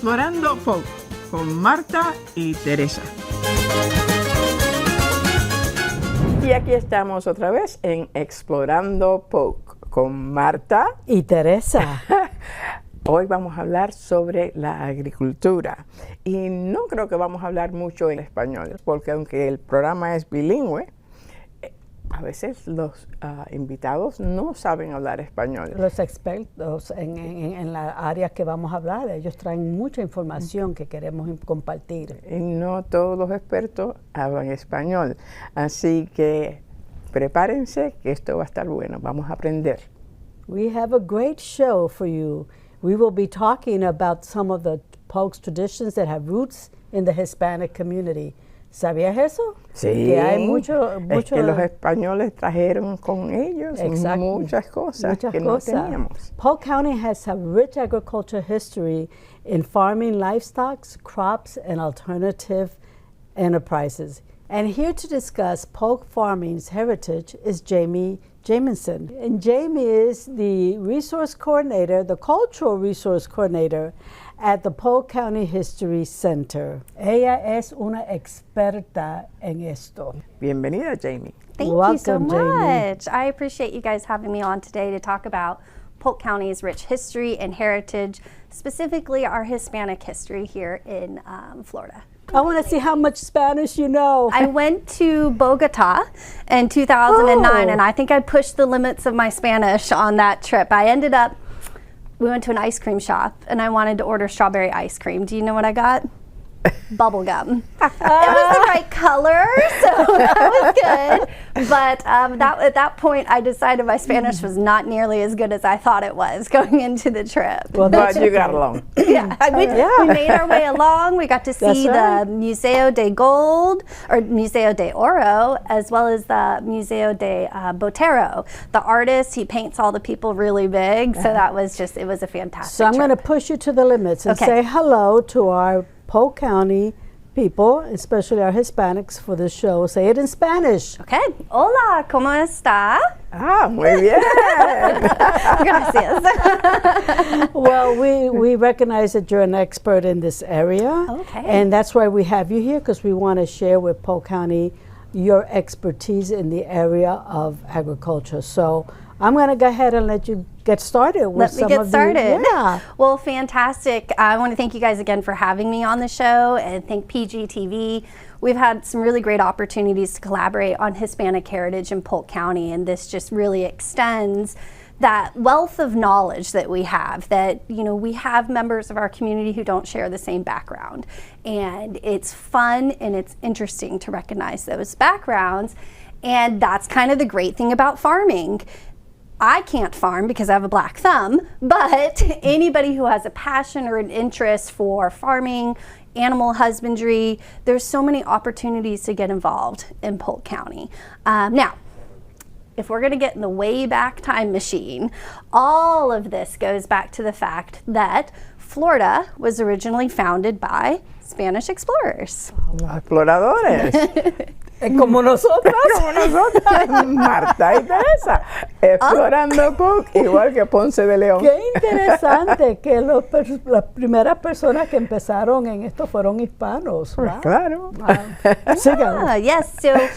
Explorando Polk con Marta y Teresa. Y aquí estamos otra vez en Explorando Polk con Marta y Teresa. Hoy vamos a hablar sobre la agricultura y no creo que vamos a hablar mucho en español, porque aunque el programa es bilingüe, a veces los invitados no saben hablar español. Los expertos en la área que vamos a hablar, ellos traen mucha información que queremos compartir. Y no todos los expertos hablan español, así que prepárense que esto va a estar bueno, vamos a aprender. We have a great show for you. We will be talking about some of the Polk's traditions that have roots in the Hispanic community. ¿Sabías eso? Sí, que hay mucho es que los españoles trajeron con ellos muchas cosas que no teníamos. Polk County has a rich agricultural history in farming livestock, crops, and alternative enterprises. And here to discuss Polk farming's heritage is Jamie Jamison. And Jamie is the resource coordinator, the cultural resource coordinator at the Polk County History Center. Ella es una experta en esto. Bienvenida, Jamie. Thank you so much. I appreciate you guys having me on today to talk about Polk County's rich history and heritage, specifically our Hispanic history here in Florida. I want to see how much Spanish you know. I went to Bogota in 2009, and I think I pushed the limits of my Spanish on that trip. We went to an ice cream shop, and I wanted to order strawberry ice cream. Do you know what I got? Bubble gum. It was the right color, so that was good. But at that point, I decided my Spanish was not nearly as good as I thought it was going into the trip. Well, but you got along. Yeah, we made our way along. We got to see the Museo de Gold, or Museo de Oro, as well as the Museo de Botero. The artist, he paints all the people really big, so that was it was a fantastic So I'm going to push you to the limits and say hello to our Polk County people, especially our Hispanics for this show. Say it in Spanish. Okay. Hola, ¿cómo está? Ah, muy bien. Gracias. Well, we recognize that you're an expert in this area. Okay. And that's why we have you here, because we want to share with Polk County your expertise in the area of agriculture. So I'm going to go ahead and let you get started with Let me get started. Well, fantastic. I want to thank you guys again for having me on the show, and thank PGTV. We've had some really great opportunities to collaborate on Hispanic heritage in Polk County, and this just really extends that wealth of knowledge that we have, that, you know, we have members of our community who don't share the same background. And it's fun and it's interesting to recognize those backgrounds. And that's kind of the great thing about farming. I can't farm because I have a black thumb, but anybody who has a passion or an interest for farming, animal husbandry, there's so many opportunities to get involved in Polk County. Now, if we're going to get in the way back time machine, all of this goes back to the fact that Florida was originally founded by Spanish explorers. Exploradores. Como nosotros. Como nosotras, Marta y Teresa, explorando Polk, igual que Ponce de León. Qué interesante que las primeras personas que empezaron en esto fueron hispanos. Wow. Claro. Wow. Yes, so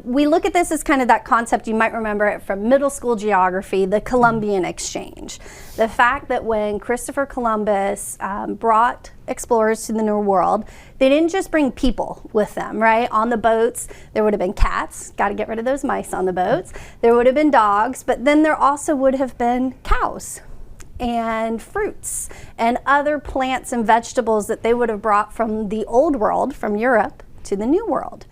we look at this as kind of that concept, you might remember it from middle school geography, the Columbian exchange. The fact that when Christopher Columbus brought explorers to the New World, they didn't just bring people with them, right? On the boats, there would have been cats, got to get rid of those mice on the boats. There would have been dogs, but then there also would have been cows and fruits and other plants and vegetables that they would have brought from the old world, from Europe, to the New World.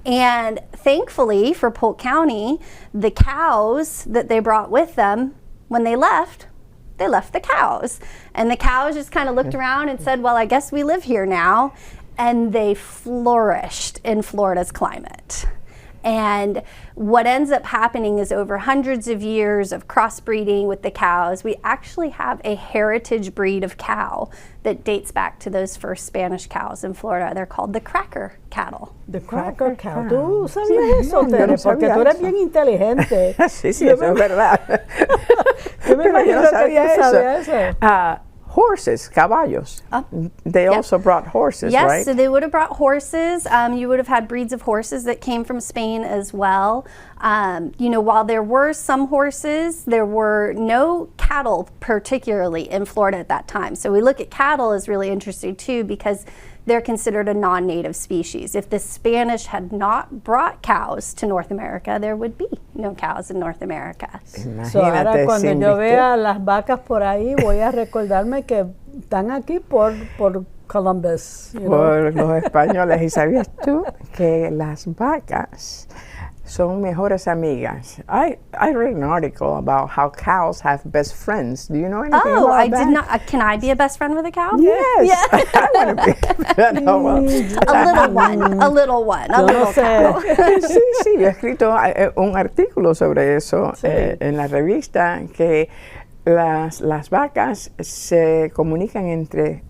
And thankfully for Polk County, the cows that they brought with them, when they left the cows. And the cows just kind of looked around and said, well, I guess we live here now. And they flourished in Florida's climate. And what ends up happening is over hundreds of years of crossbreeding with the cows, we actually have a heritage breed of cow that dates back to those first Spanish cows in Florida. They're called the cracker cattle. The cracker cattle. ¿Tú sabías eso, Tere? Porque tú eres bien inteligente. Sí, eso es verdad. Yo me imagino que tú sabías eso. horses, caballos. They also brought horses, yes, right? so they would have brought horses. You would have had breeds of horses that came from Spain as well. While there were some horses, there were no cattle particularly in Florida at that time. So we look at cattle as really interesting too, because they're considered a non-native species. If the Spanish had not brought cows to North America, there would be no cows in North America. So ahora cuando yo vea las vacas por ahí, voy a recordarme que están aquí por Columbus. Por los españoles. ¿Y sabías tú que las vacas son mejores amigas? I read an article about how cows have best friends. Do you know anything about that? I did not. Can I be a best friend with a cow? Yes. Yeah. I want to be. No, well, a little one, a little cow. Sí, yo he escrito un artículo sobre eso en la revista, que las vacas se comunican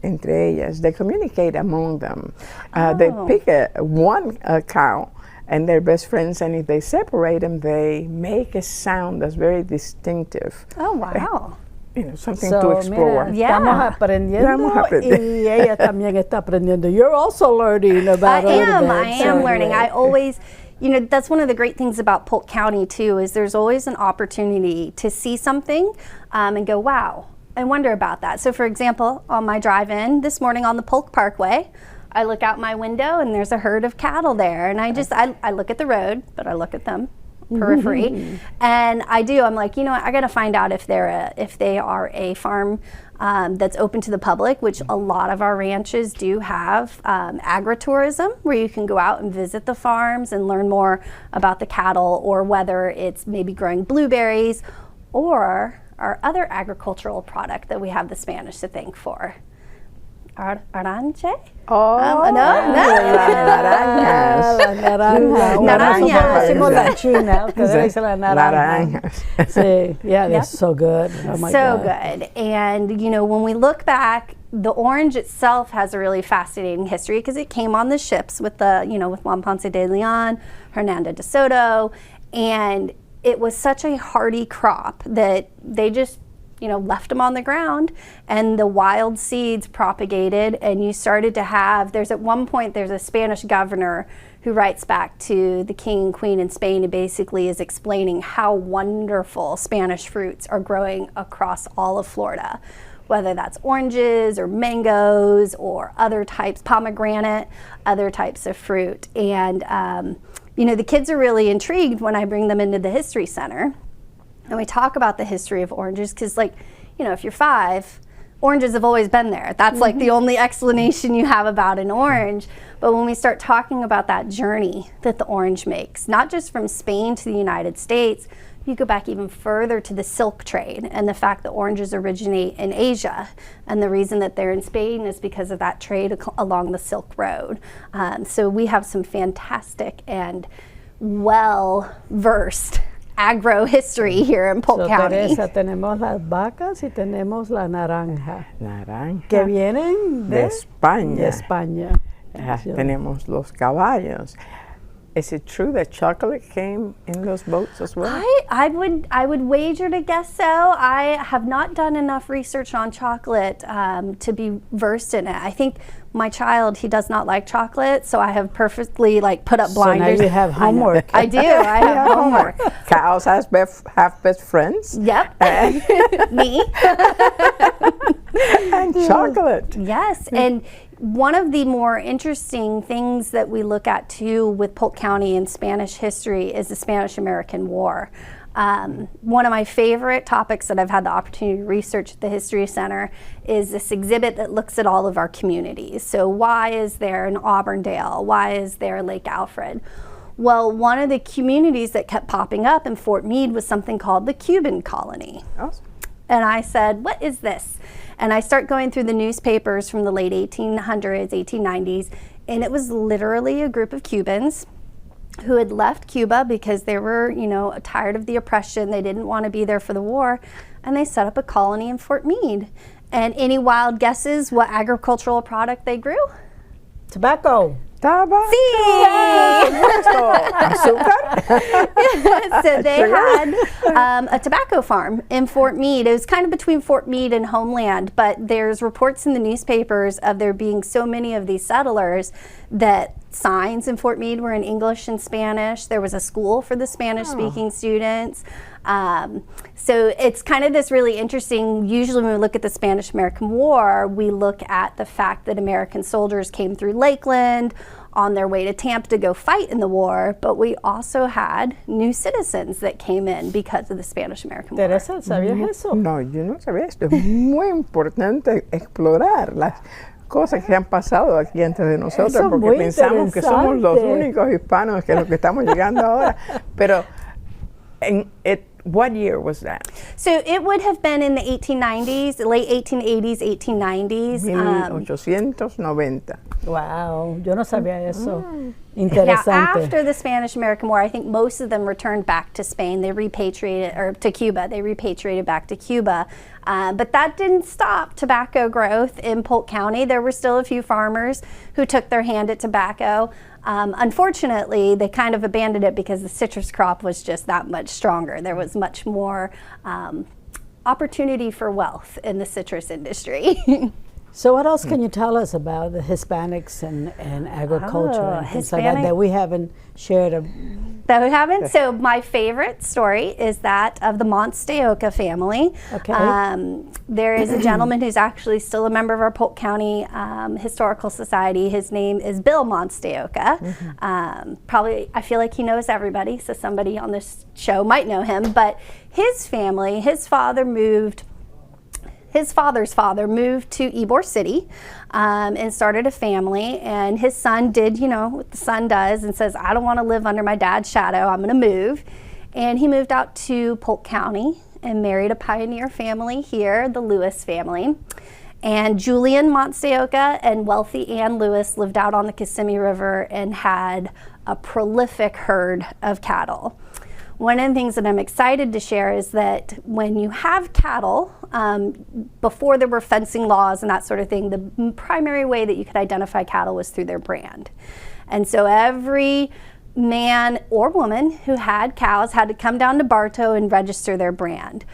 entre ellas. They communicate among them. They pick one cow and they're best friends, and if they separate them, they make a sound that's very distinctive. Oh, wow. Something to explore. Mira, estamos aprendiendo y ella también está aprendiendo. You're also learning about I am learning. I always, that's one of the great things about Polk County too, is there's always an opportunity to see something and go, wow, and wonder about that. So for example, on my drive-in this morning on the Polk Parkway, I look out my window and there's a herd of cattle there, and I look at the road, but I look at them periphery, and I'm like, I got to find out if they are a farm that's open to the public, which a lot of our ranches do have agritourism, where you can go out and visit the farms and learn more about the cattle, or whether it's maybe growing blueberries or our other agricultural product that we have the Spanish to thank for. Orange? Oh, naranjas. Sí, yeah, they're so good. Oh my God. Good. And when we look back, the orange itself has a really fascinating history, because it came on the ships with with Juan Ponce de Leon, Hernando de Soto, and it was such a hardy crop that they just left them on the ground, and the wild seeds propagated, and you started to have, there's a Spanish governor who writes back to the king and queen in Spain and basically is explaining how wonderful Spanish fruits are growing across all of Florida, whether that's oranges or mangoes or other types, pomegranate, other types of fruit. And the kids are really intrigued when I bring them into the History Center. And we talk about the history of oranges, because if you're 5, oranges have always been there. That's like the only explanation you have about an orange. But when we start talking about that journey that the orange makes, not just from Spain to the United States, you go back even further to the silk trade and the fact that oranges originate in Asia. And the reason that they're in Spain is because of that trade along the Silk Road. So we have some fantastic and well-versed agro history here in Polk County. Teresa, tenemos las vacas y tenemos la naranja. Naranja. Que vienen de España. De España. Tenemos los caballos. Is it true that chocolate came in those boats as well? I would wager to guess so. I have not done enough research on chocolate to be versed in it. I think my child, he does not like chocolate, so I have perfectly put up blinders. So now you have homework. I do. I have homework. Cows have best friends. Yep. Me. And chocolate. Yes, and one of the more interesting things that we look at too with Polk County and Spanish history is the Spanish-American War. One of my favorite topics that I've had the opportunity to research at the History Center is this exhibit that looks at all of our communities. So why is there an Auburndale? Why is there Lake Alfred? Well, one of the communities that kept popping up in Fort Meade was something called the Cuban colony. Awesome. And I said, what is this? And I start going through the newspapers from the late 1800s, 1890s, and it was literally a group of Cubans who had left Cuba because they were, tired of the oppression. They didn't want to be there for the war, and they set up a colony in Fort Meade. And any wild guesses what agricultural product they grew? Tobacco. Tabaco. Sí. Azúcar. So they had a tobacco farm in Fort Meade. It was kind of between Fort Meade and Homeland, but there's reports in the newspapers of there being so many of these settlers that signs in Fort Meade were in English and Spanish. There was a school for the Spanish-speaking students. So it's kind of this really interesting, usually when we look at the Spanish-American War, we look at the fact that American soldiers came through Lakeland on their way to Tampa to go fight in the war, but we also had new citizens that came in because of the Spanish-American War. Teresa, ¿sabías eso? No, yo no sabía esto. Es muy importante explorar las cosas que han pasado aquí antes de nosotros, Eso es porque muy pensamos que somos los interesante. únicos hispanos que los que estamos llegando ahora. Pero, what year was that? So it would have been in the 1890s, late 1880s, 1890s. 1890. Wow, yo no sabía eso. Now, Interesante. after the Spanish-American War, I think most of them returned back to Spain. They repatriated, or to Cuba. They repatriated back to Cuba. But that didn't stop tobacco growth in Polk County. There were still a few farmers who took their hand at tobacco. Unfortunately, they kind of abandoned it because the citrus crop was just that much stronger. There was much more opportunity for wealth in the citrus industry. So what else can you tell us about the Hispanics and agriculture and things like that Hispanic- that we haven't shared? That we haven't. So my favorite story is that of the Montes de Oca family. Okay. There is a gentleman who's actually still a member of our Polk County Historical Society. His name is Bill Montes de Oca. Probably, I feel like he knows everybody, so somebody on this show might know him. But his family, his father's father moved to Ybor City and started a family, and his son did, you know, what the son does and says, I don't want to live under my dad's shadow, I'm going to move. And he moved out to Polk County and married a pioneer family here, the Lewis family. And Julian Montes de Oca and wealthy Ann Lewis lived out on the Kissimmee River and had a prolific herd of cattle. One of the things that I'm excited to share is that when you have cattle, before there were fencing laws and that sort of thing, the primary way that you could identify cattle was through their brand. And so every man or woman who had cows had to come down to Bartow and register their brand.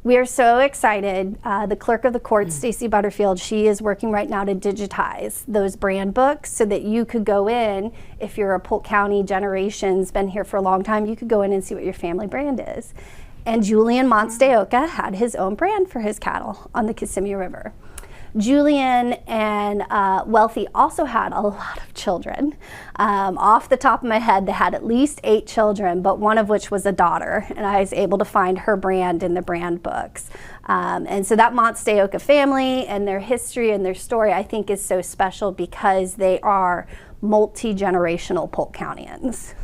We are so excited. The clerk of the court, Stacy Butterfield, she is working right now to digitize those brand books so that you could go in, if you're a Polk County generation's been here for a long time, you could go in and see what your family brand is. And Julian Montes de Oca had his own brand for his cattle on the Kissimmee River. Julian and Wealthy also had a lot of children. Off the top of my head, they had at least 8 children, but one of which was a daughter, and I was able to find her brand in the brand books. And so that Montes de Oca family and their history and their story, I think, is so special because they are multi-generational Polk Countyans.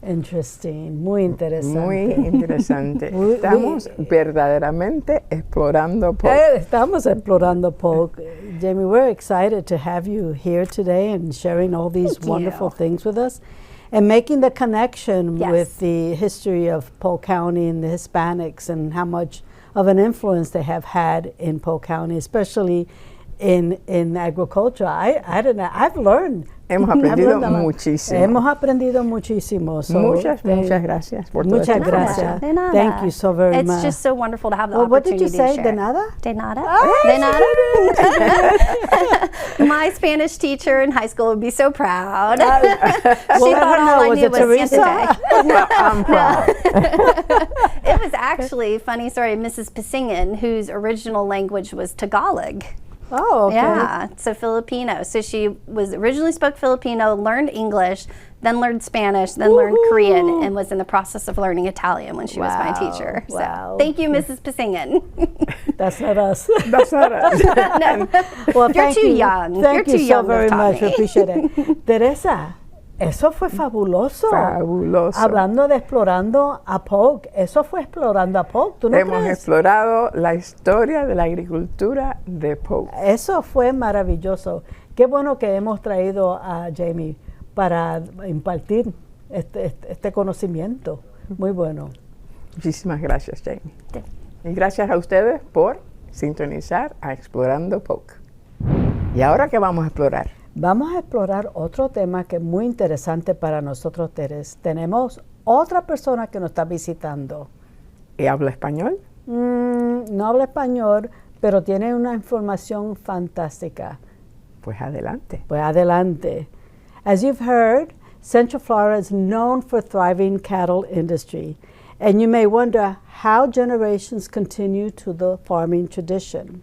Interesting, muy interesante. Muy interesante. Estamos verdaderamente explorando Polk. Estamos explorando Polk. Jamie, we're excited to have you here today and sharing all these Thank wonderful you. things with us and making the connection Yes. with the history of Polk County and the Hispanics and how much of an influence they have had in Polk County, especially in agriculture. I don't know, I've learned. Hemos I've aprendido learned a lot. muchísimo. Hemos aprendido muchísimo. So Muchas gracias por todo Muchas esta gracias. información. De nada. Thank you so very It's much. just so wonderful to have the Well, what did opportunity you say? to De share. nada? De nada. Ah, De nada. My Spanish teacher in high school would be so proud. Well, She let thought her know. all I Was knew it was Teresa? siete. Well, I'm proud. It was actually, funny story, Mrs. Pasingen, whose original language was Tagalog. Oh, okay. Yeah, so Filipino. So she was originally spoke Filipino, learned English, then learned Spanish, then learned Korean, and was in the process of learning Italian when she was my Wow, teacher. So wow. thank you, Mrs. Pasingen. That's not us. That's not us. No. Well, You're thank too you. young. Thank You're you too so young to very have much. taught We me. appreciate it. Teresa, eso fue fabuloso. Fabuloso. Hablando de explorando a Polk, eso fue explorando a Polk. ¿Tú no Hemos crees? explorado la historia de la agricultura de Polk. Eso fue maravilloso. Qué bueno que hemos traído a Jamie para impartir este conocimiento. Muy bueno. Muchísimas gracias, Jamie. Y gracias a ustedes por sintonizar a Explorando Polk. ¿Y ahora qué vamos a explorar? Vamos a explorar otro tema que es muy interesante para nosotros, Teresa. Tenemos otra persona que nos está visitando. ¿Y habla español? No habla español, pero tiene una información fantástica. Pues adelante. Pues adelante. As you've heard, Central Florida is known for thriving cattle industry, and you may wonder how generations continue to the farming tradition.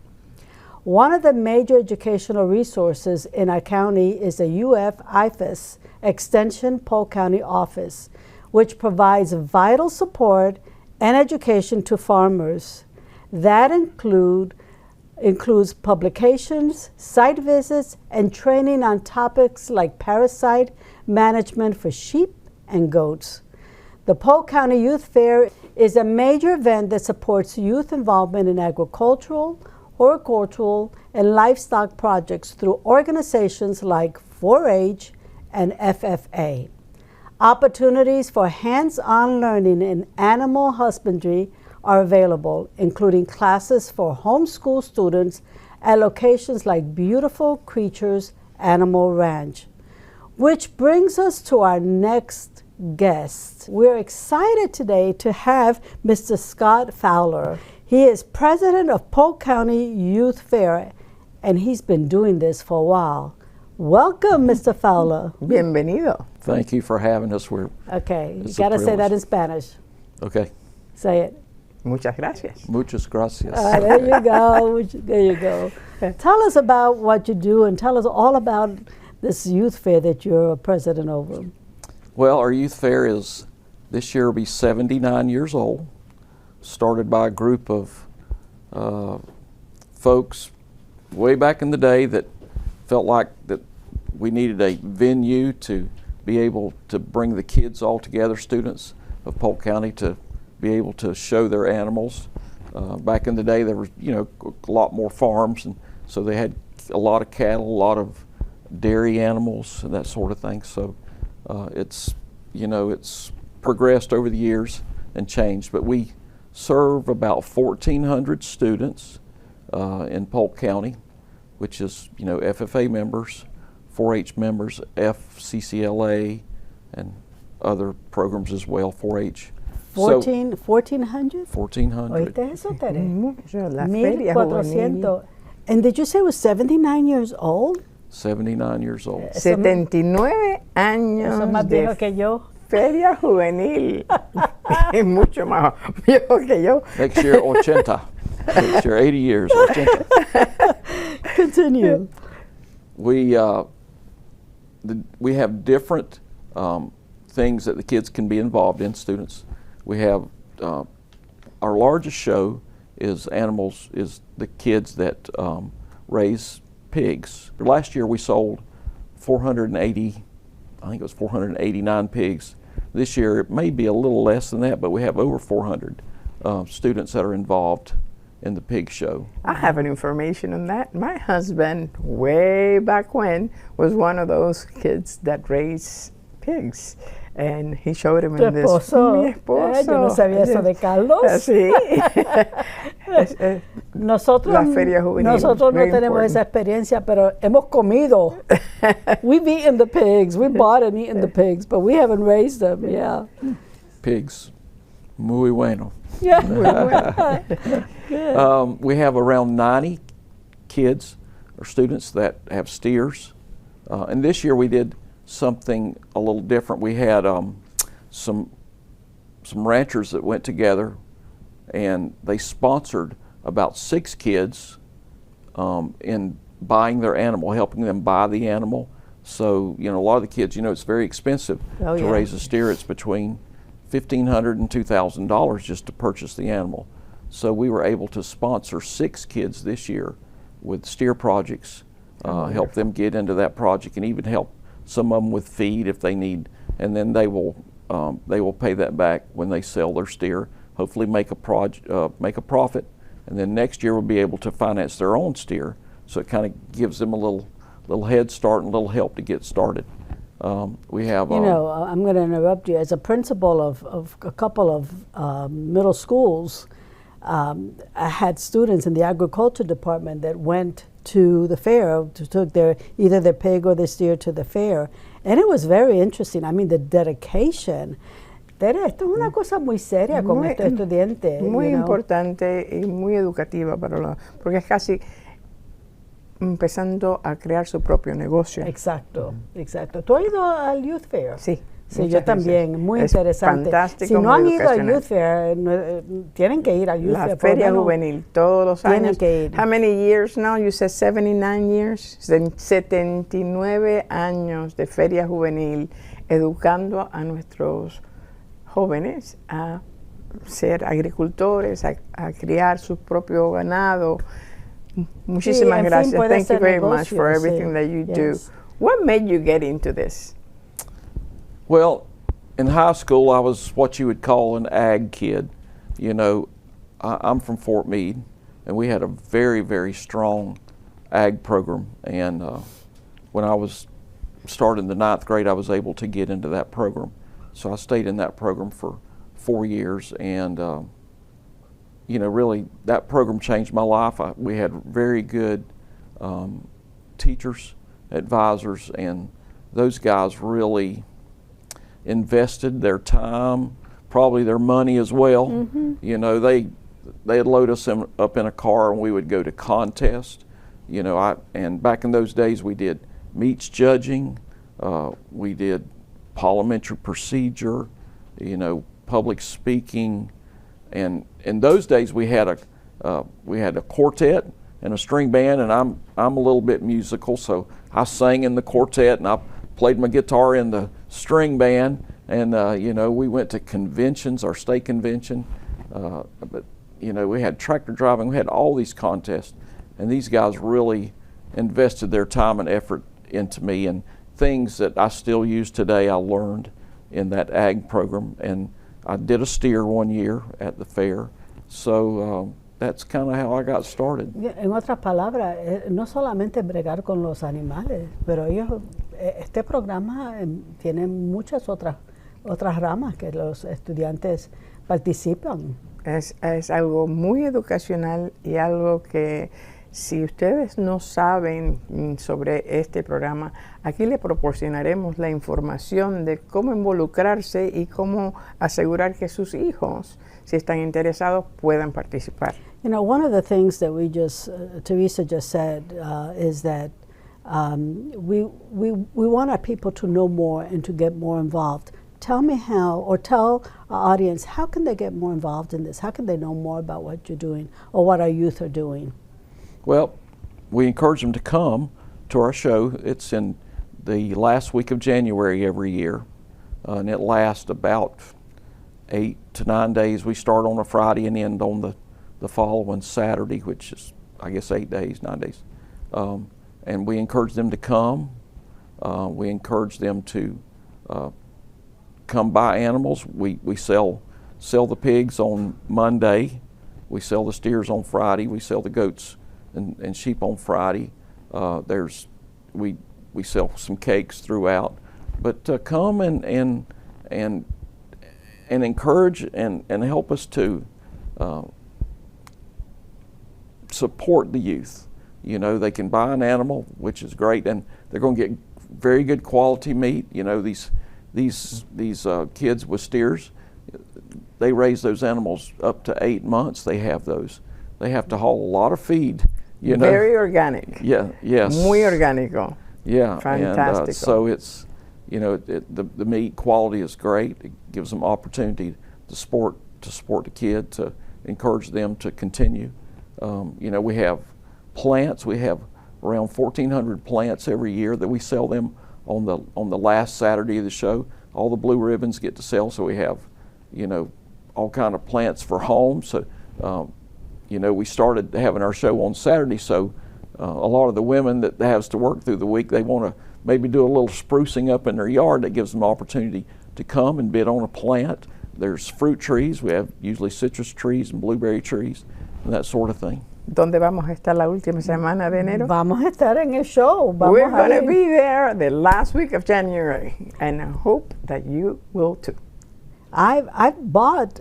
One of the major educational resources in our county is the UF-IFAS Extension Polk County office, which provides vital support and education to farmers. That includes publications, site visits, and training on topics like parasite management for sheep and goats. The Polk County Youth Fair is a major event that supports youth involvement in agricultural, horticultural, and livestock projects through organizations like 4-H and FFA. Opportunities for hands-on learning in animal husbandry are available, including classes for homeschool students at locations like Beautiful Creatures Animal Ranch. Which brings us to our next guest. We're excited today to have Mr. Scott Fowler. He is president of Polk County Youth Fair, and he's been doing this for a while. Welcome, Mr. Fowler. Bienvenido. Thank you for having us. Okay, you got to say that in Spanish. Okay. Say it. Muchas gracias. Muchas gracias. There you go. There you go. Tell us about what you do and tell us all about this youth fair that you're president over. Well, our youth fair is, this year will be 79 years old. Started by a group of folks way back in the day that felt like that we needed a venue to be able to bring the kids all together, students of Polk County, to be able to show their animals. Back in the day, there was, a lot more farms, and so they had a lot of cattle, a lot of dairy animals, and that sort of thing. So it's progressed over the years and changed. But we serve about 1,400 students in Polk County, which is, FFA members, 4-H members, FCCLA, and other programs as well, 4-H. 1,400? 1,400. ¿Oíste eso, Tere? Mucho, la Feria Juvenil. 1,400. And did you say it was 79 years old? 79 years old. 79 años Eso es más viejo que yo. Feria Juvenil. Es mucho más viejo que yo. Next year, 80. Next year, 80 years, 80. Continue. We have different things that the kids can be involved in, students. We have our largest show is the kids that raise pigs. Last year we sold 489 pigs. This year it may be a little less than that, but we have over 400 students that are involved in the pig show. I have an information on that. My husband, way back when, was one of those kids that raised pigs. And he showed him in this. Mi esposo. Yo no sabía eso de Carlos. Sí. Nosotros, La Feria Juvenil. nosotros no Very tenemos important. esa experiencia, pero hemos comido. We've eaten the pigs. We bought and eaten the pigs, but we haven't raised them. Yeah. Pigs, muy bueno. Yeah. We have around 90 kids or students that have steers. And this year we did something a little different. We had some ranchers that went together, and they sponsored about 6 kids in buying their animal, helping them buy the animal. So, a lot of the kids, it's very expensive to raise a steer. It's between $1,500 and $2,000 just to purchase the animal. So we were able to sponsor 6 kids this year with steer projects, help them get into that project, and even help some of them with feed if they need, and then they will pay that back when they sell their steer. Hopefully make a profit, and then next year we'll be able to finance their own steer. So it kind of gives them a little head start and a little help to get started. We have. I'm going to interrupt you. As a principal of a couple of middle schools, I had students in the agriculture department that went to the fair, took either their pig or their steer to the fair. And it was very interesting. I mean, the dedication. Tere, esto es una cosa muy seria con estos estudiantes. Muy importante y muy educativa porque es casi empezando a crear su propio negocio. Exacto, exacto. ¿Tú has ido al Youth Fair? Sí. Sí, yo también, muy interesante. Fantástico, si no han ido al Youth Fair, tienen que ir al Youth Fair. La Feria Juvenil, todos los años. Tienen que ir. How many years now? You said 79 years? 79 años de Feria Juvenil, educando a nuestros jóvenes a ser agricultores, a criar su propio ganado. Muchísimas gracias. Thank you very much for everything that you do. What made you get into this? Well, in high school, I was what you would call an ag kid. You know, I'm from Fort Meade, and we had a very, very strong ag program. And when I was starting the 9th grade, I was able to get into that program. So I stayed in that program for 4 years, and you know, really, that program changed my life. We had very good teachers, advisors, and those guys really invested their time, probably their money as well. Mm-hmm. You know, they'd load us up in a car and we would go to contests. You know, and back in those days we did meats judging, we did parliamentary procedure, you know, public speaking, and in those days we had a quartet and a string band, and I'm a little bit musical, so I sang in the quartet and I played my guitar in the string band, and you know, we went to conventions, our state convention, but you know, we had tractor driving, we had all these contests, and these guys really invested their time and effort into me, and things that I still use today I learned in that ag program. And I did a steer one year at the fair, so that's kind of how I got started. En otras palabras, no solamente bregar con los animales, pero este programa tiene muchas otras ramas que los estudiantes participan. Es algo muy educacional y algo que si ustedes no saben sobre este programa, aquí le proporcionaremos la información de cómo involucrarse y cómo asegurar que sus hijos, si están interesados, puedan participar. You know, one of the things that Teresa just said is that we want our people to know more and to get more involved. Tell me how, or tell our audience, how can they get more involved in this? How can they know more about what you're doing or what our youth are doing? Well, we encourage them to come to our show. It's in the last week of January every year, and it lasts about 8 to 9 days. We start on a Friday and end on the following Saturday, which is, I guess, 9 days. And we encourage them to come. We encourage them to come buy animals. We sell the pigs on Monday. We sell the steers on Friday. We sell the goats and sheep on Friday. We sell some cakes throughout. But come and encourage and help us to support the youth. You know, they can buy an animal, which is great, and they're going to get very good quality meat. You know, these kids with steers, they raise those animals up to 8 months. They have to haul a lot you know. Very organic. Yeah. Yes. Muy orgánico. Yeah. Fantastic. And, so it's, you know, the meat quality is great. It gives them opportunity to support the kid, to encourage them to continue. You know, we have plants. We have around 1,400 plants every year that we sell them on the last Saturday of the show. All the blue ribbons get to sell, so we have, you know, all kind of plants for home. So, you know, we started having our show on Saturday, so a lot of the women that has to work through the week, they want to maybe do a little sprucing up in their yard. That gives them opportunity to come and bid on a plant. There's fruit trees. We have usually citrus trees and blueberry trees and that sort of thing. ¿Dónde vamos a estar la última semana de enero? Vamos a estar en el show. We're going to be there the last week of January, and I hope that you will too. I've bought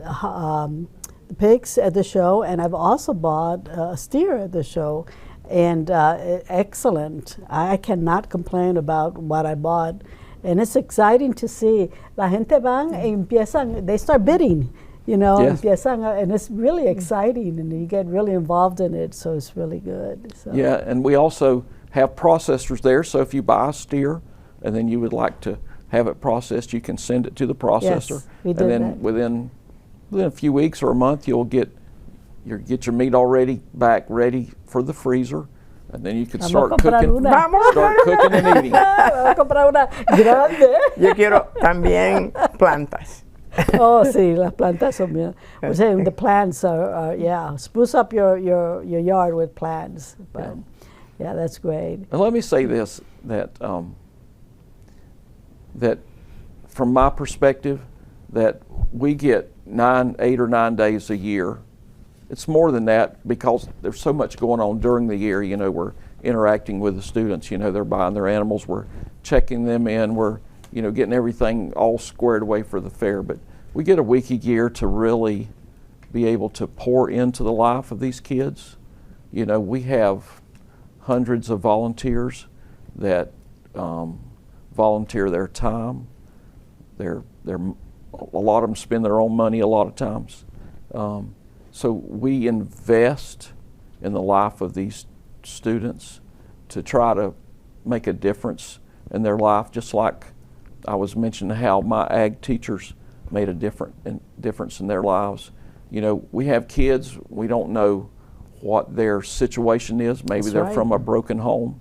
pigs at the show, and I've also bought a steer at the show. and excellent. I cannot complain about what I bought. And it's exciting to see. La gente van y empiezan, they start bidding, you know, Yes. empiezan, and it's really exciting, and you get really involved in it, so it's really good. So. Yeah, and we also have processors there, so if you buy a steer and then you would like to have it processed, you can send it to the processor. Yes, we did and then that. within a few weeks or a month, you'll get your meat already back ready for the freezer, and then you can Vamos start a comprar cooking. una. Start cooking and eating. Vamos a comprar una grande. Yo quiero también plantas. Oh, sí, las plantas son bien. We're saying the plants are, yeah, spruce up your yard with plants. But yeah, that's great. And let me say this, that that from my perspective, that we get 8 or 9 days a year. It's more than that because there's so much going on during the year. You know, we're interacting with the students. You know, they're buying their animals. We're checking them in. We're, you know, getting everything all squared away for the fair. But we get a week a year to really be able to pour into the life of these kids. You know, we have hundreds of volunteers that volunteer their time. A lot of them spend their own money a lot of times. So we invest in the life of these students to try to make a difference in their life, just like I was mentioning how my ag teachers made a difference in their lives. You know, we have kids, we don't know what their situation is. Maybe That's they're right. from a broken home.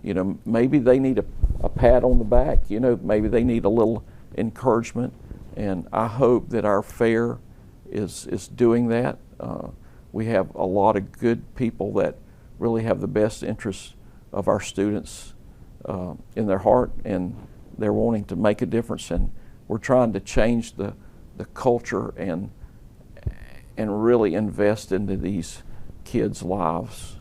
You know, maybe they need a pat on the back. You know, maybe they need a little encouragement. And I hope that our fair is doing that. We have a lot of good people that really have the best interests of our students in their heart, and they're wanting to make a difference. And we're trying to change the culture and really invest into these kids' lives.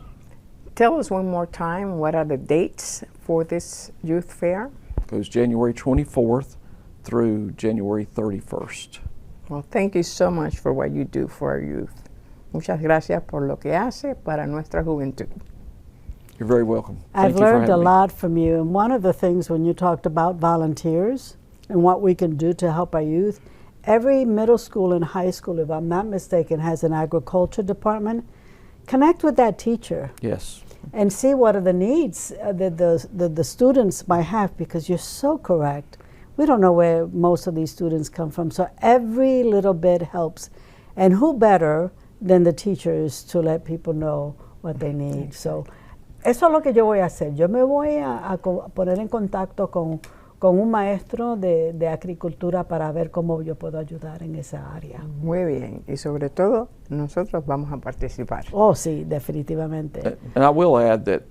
Tell us one more time, what are the dates for this youth fair? It goes January 24th through January 31st. Well, thank you so much for what you do for our youth. Muchas gracias por lo que hace para nuestra juventud. You're very welcome. I've Thank you for learned a having me. lot from you, and one of the things when you talked about volunteers and what we can do to help our youth, every middle school and high school, if I'm not mistaken, has an agriculture department. Connect with that teacher Yes. and see what are the needs that the students might have, because you're so correct. We don't know where most of these students come from, so every little bit helps. And who better than the teachers to let people know what they need? So eso es lo que yo voy a hacer. Yo me voy a poner en contacto con un maestro de agricultura para ver cómo yo puedo ayudar en esa área. Muy bien, y sobre todo nosotros vamos a participar. Oh, sí, definitivamente. And I will add that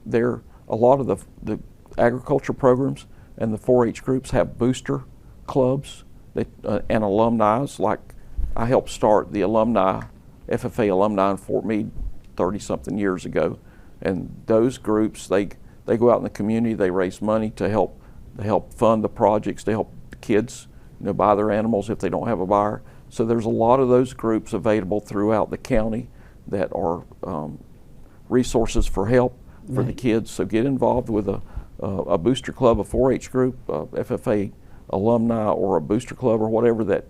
a lot of the agriculture programs and the 4-H groups have booster clubs and alumni. Like I helped start the FFA alumni in Fort Meade 30-something years ago. And those groups, they go out in the community, they raise money to help fund the projects, to help the kids, you know, buy their animals if they don't have a buyer. So there's a lot of those groups available throughout the county that are resources for help for the kids. So get involved with a booster club, a 4-H group, FFA alumni, or a booster club, or whatever that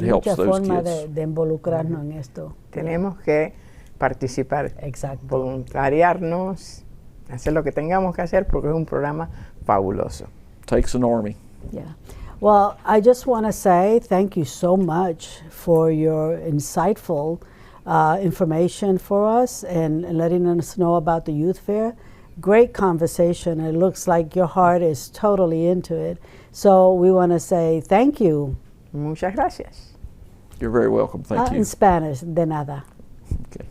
helps Hay muchas those formas kids. de involucrarnos en esto. Tenemos que participar, Exacto. voluntariarnos, hacer lo que tengamos que hacer porque es un programa fabuloso. Takes an army. Yeah. Well, I just want to say thank you so much for your insightful information for us and letting us know about the youth fair. Great conversation. It looks like your heart is totally into it. So we want to say thank you. Muchas gracias. You're very welcome. Thank you. In Spanish, de nada. Okay.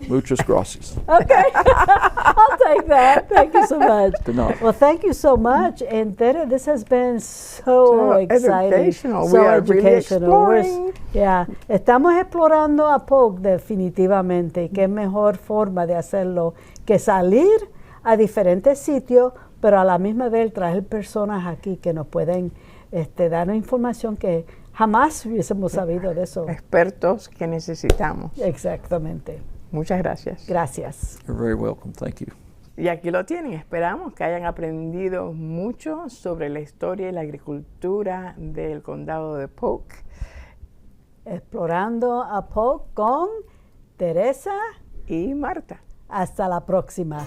Muchas gracias. Okay, I'll take that. Thank you so much. De nada. Well, thank you so much. And Tere, this has been so exciting. Educational. So We are really educational. exploring. Yeah. Estamos explorando a Polk definitivamente. Y qué mejor forma de hacerlo que salir a diferentes sitios, pero a la misma vez traer personas aquí que nos pueden dar información que jamás hubiésemos sabido de eso. Expertos que necesitamos. Exactamente. Muchas gracias. Gracias. You're very welcome. Thank you. Y aquí lo tienen. Esperamos que hayan aprendido mucho sobre la historia y la agricultura del condado de Polk. Explorando a Polk con Teresa Y Marta. Hasta la próxima.